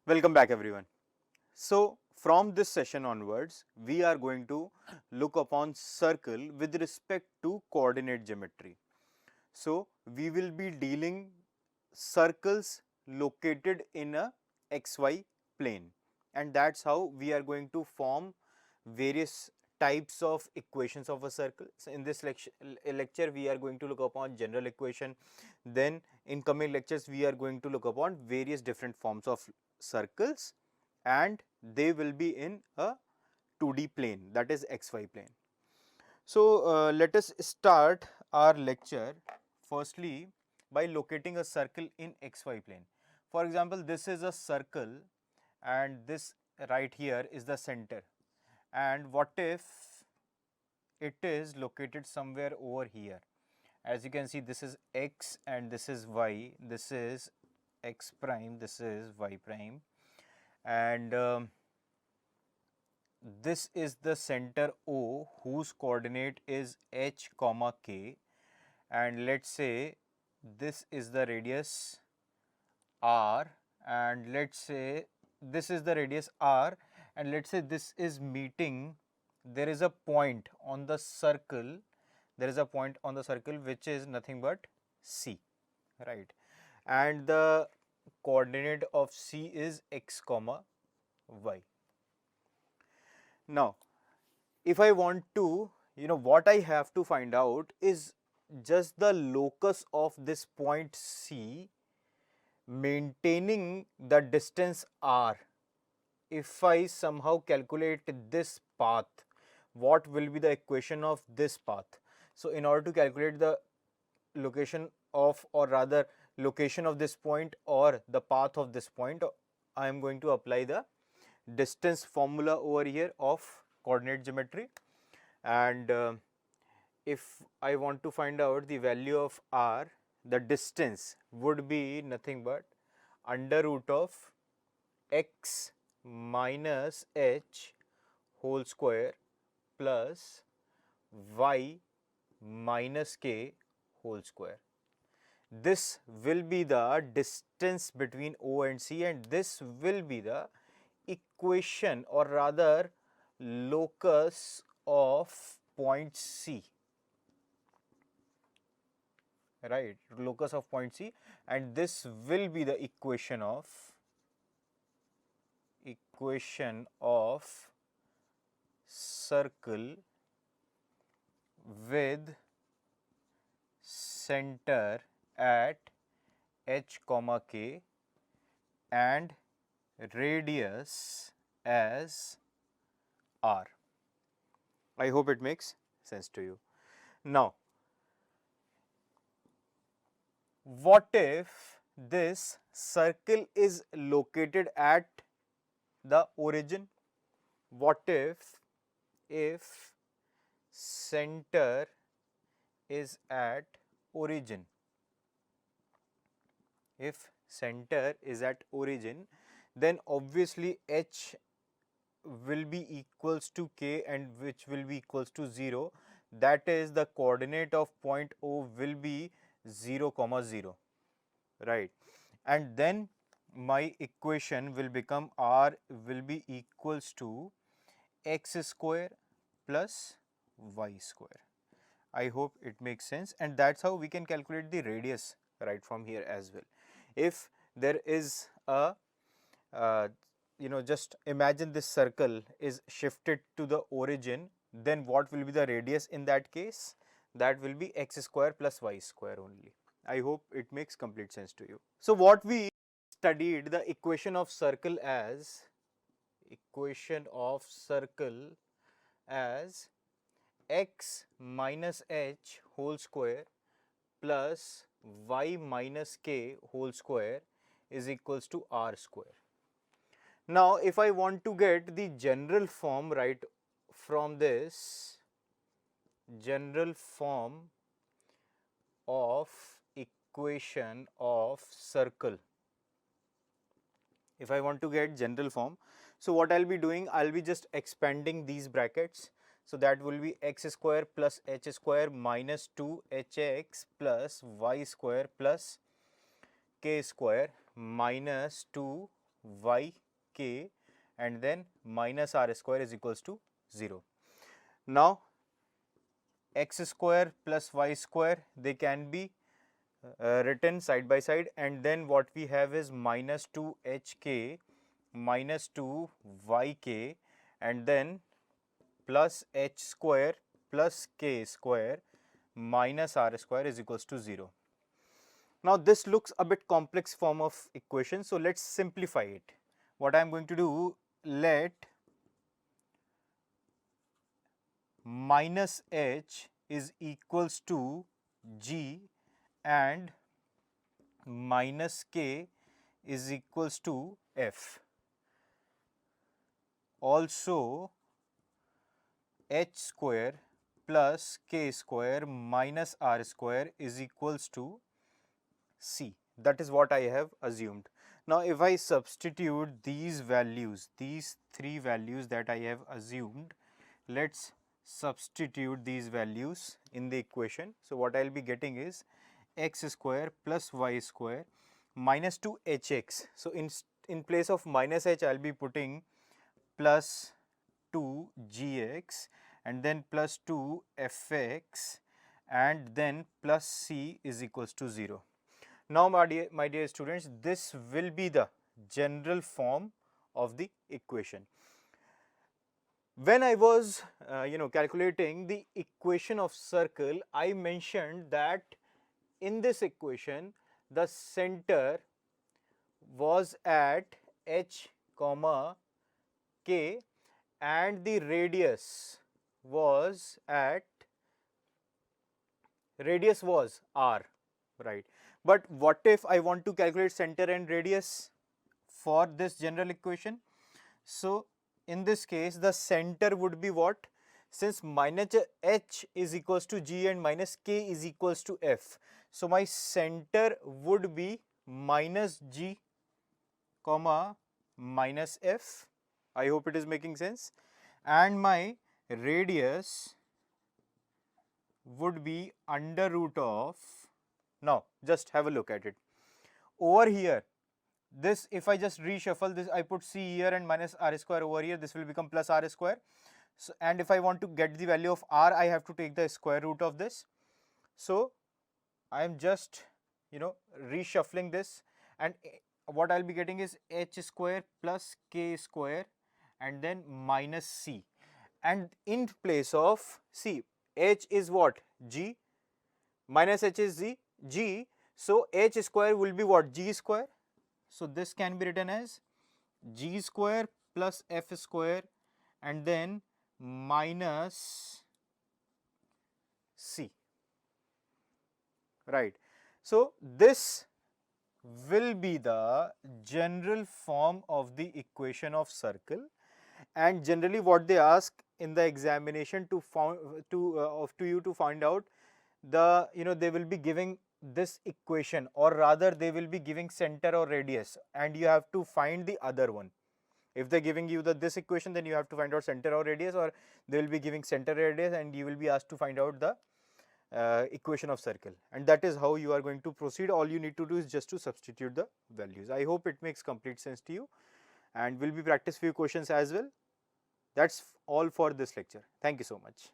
Welcome back everyone. So from this session onwards, we are going to look upon circle with respect to coordinate geometry. So we will be dealing circles located in a xy plane, and that's how we are going to form various types of equations of a circle. So in this lecture we are going to look upon general equation, then in coming lectures we are going to look upon various different forms of circles, and they will be in a 2D plane, that is xy plane. So let us start our lecture firstly by locating a circle in xy plane. For example, this is a circle and this right here is the center, and what if it is located somewhere over here? As you can see, this is x and this is y, this is x prime, this is y prime, and this is the center O whose coordinate is h comma k, and let's say this is the radius r, and let's say this is the radius r, and let's say this is meeting, there is a point on the circle, there is a point on the circle which is nothing but c, right, and the coordinate of c is x comma y. Now if I want to, what I have to find out is just the locus of this point C maintaining the distance r. If I somehow calculate this path, what will be the equation of this path? So in order to calculate the location of, or rather location of this point or the path of this point, I am going to apply the distance formula over here of coordinate geometry, and if I want to find out the value of r, the distance would be nothing but under root of x minus h whole square plus y minus k whole square. This will be the distance between O and C, and this will be the equation, or rather locus of point C, right, locus of point C, and this will be the equation of circle with center at h comma k and radius as r. I hope it makes sense to you. Now what if this circle is located at the origin? What if center is at origin? If center is at origin, then obviously h will be equals to k, and which will be equals to 0. That is, the coordinate of point O will be 0 comma 0, right, and then my equation will become r will be equals to x square plus y square. I hope it makes sense, and that's how we can calculate the radius right from here as well. If there is a just imagine this circle is shifted to the origin, then what will be the radius in that case? That will be x square plus y square only. I hope it makes complete sense to you. So what we studied the equation of circle as x minus h whole square plus y minus k whole square is equals to r square. Now if I want to get the general form right from this, general form of equation of circle, if I want to get general form, so what I'll be doing, I'll be just expanding these brackets. So that will be x square plus h square minus 2hx plus y square plus k square minus 2 yk and then minus r square is equals to 0. Now x square plus y square, they can be written side by side, and then what we have is minus 2hk minus 2yk and then plus h square plus k square minus r square is equals to 0. Now this looks a bit complex form of equation, so let's simplify it. What I am going to do, let minus h is equals to g and minus k is equals to f. Also h square plus k square minus r square is equals to c. That is what I have assumed. Now if I substitute these values, these three values that I have assumed, let's substitute these values in the equation. So what I will be getting is x square plus y square minus 2hx. So in place of minus h, I will be putting plus 2gx and then plus 2fx and then plus c is equals to 0. Now my dear students, this will be the general form of the equation. When I was calculating the equation of circle, I mentioned that in this equation the center was at h comma k and the radius was r, right? But what if I want to calculate center and radius for this general equation? So in this case the center would be what? Since minus h is equals to g and minus k is equals to f, so my center would be minus g comma minus f. I hope it is making sense. And my radius would be under root of, now just have a look at it. Over here, this, if I just reshuffle this, I put c here and minus r square over here, this will become plus r square. So, and if I want to get the value of r, I have to take the square root of this. So I am just reshuffling this, and what I will be getting is h square plus k square and then minus c, and in place of c, h is what? G, minus h is g, so h square will be what? G square. So this can be written as g square plus f square and then minus c, right? So this will be the general form of the equation of circle, and generally what they ask in the examination to you to find out the, they will be giving this equation, or rather they will be giving center or radius, and you have to find the other one. If they're giving you this equation, then you have to find out center or radius, or they will be giving center radius and you will be asked to find out the equation of circle, and that is how you are going to proceed. All you need to do is just to substitute the values. I hope it makes complete sense to you, and we'll be practice few questions as well. That's all for this lecture. Thank you so much.